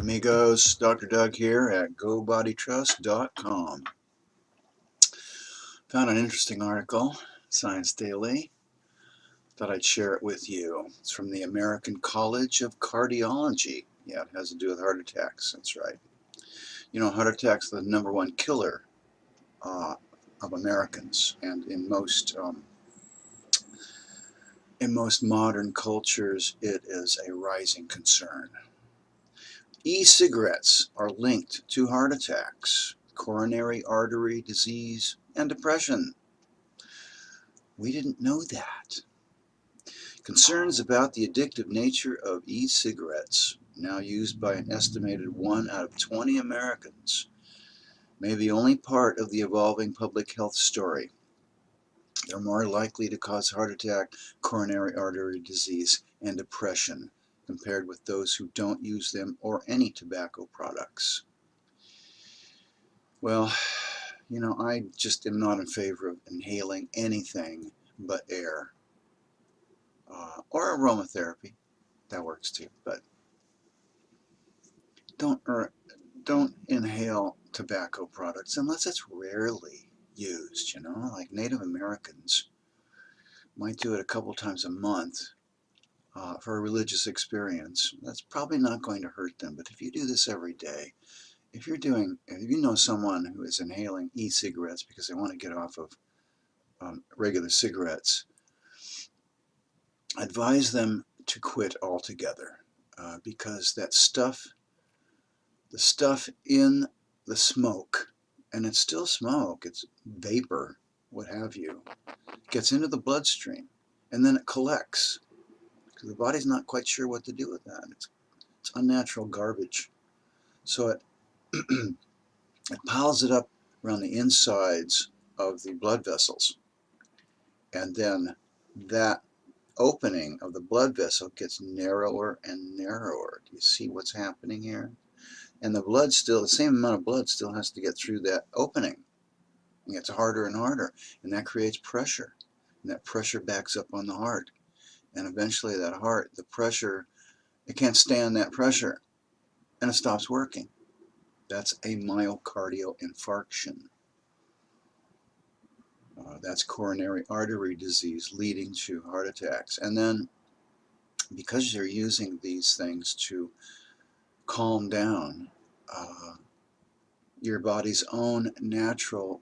amigos, Dr. Doug here at BodyTrust.com. Found an interesting article, Science Daily. Thought I'd share it with you. It's from the American College of Cardiology. Yeah, it has to do with heart attacks, that's right. You know, heart attacks are the #1 killer of Americans, and in most modern cultures it is a rising concern. E-cigarettes are linked to heart attacks, coronary artery disease, and depression. We didn't know that. Concerns about the addictive nature of e-cigarettes, now used by an estimated 1 out of 20 Americans, may be only part of the evolving public health story. They're more likely to cause heart attack, coronary artery disease, and depression compared with those who don't use them or any tobacco products. Well, you know, I just am not in favor of inhaling anything but air. Or aromatherapy, that works too, but don't inhale tobacco products unless it's rarely used, you know, like Native Americans might do it a couple times a month for a religious experience. That's probably not going to hurt them, but if you do this every day, if you know someone who is inhaling e-cigarettes because they want to get off of regular cigarettes, advise them to quit altogether because that stuff, the stuff in the smoke, and it's still smoke, it's vapor, what have you, gets into the bloodstream and then it collects because the body's not quite sure what to do with that. It's unnatural garbage. So it, it piles it up around the insides of the blood vessels, and then that opening of the blood vessel gets narrower and narrower. Do you see what's happening here? And the blood still, the same amount of blood still has to get through that opening. It gets harder and harder, and that creates pressure. And that pressure backs up on the heart. And eventually that heart, the pressure, it can't stand that pressure, and it stops working. That's a myocardial infarction. That's coronary artery disease leading to heart attacks. And then because you're using these things to calm down your body's own natural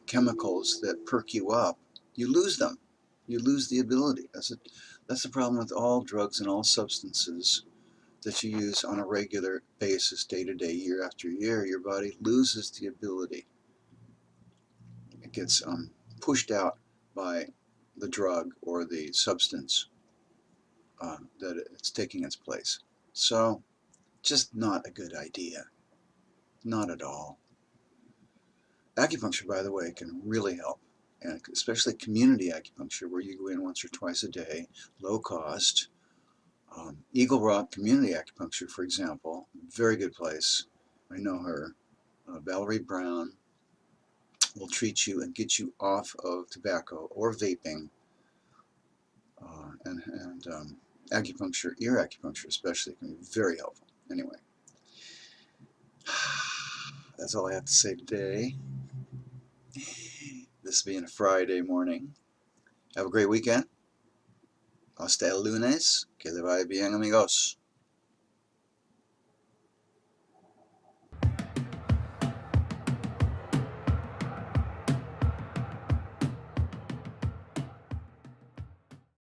chemicals that perk you up, you lose them. You lose the ability. That's the problem with all drugs and all substances that you use on a regular basis, day to day, year after year. Your body loses the ability. It gets pushed out by the drug or the substance that it's taking its place. So, just not a good idea. Not at all. Acupuncture, by the way, can really help, and especially community acupuncture, where you go in once or twice a day, low cost. Eagle Rock Community Acupuncture, for example, very good place. I know her. Valerie Brown will treat you and get you off of tobacco or vaping, and acupuncture, ear acupuncture especially, can be very helpful. Anyway, that's all I have to say today. This being a Friday morning. Have a great weekend. Hasta el lunes. Que le vaya bien, amigos.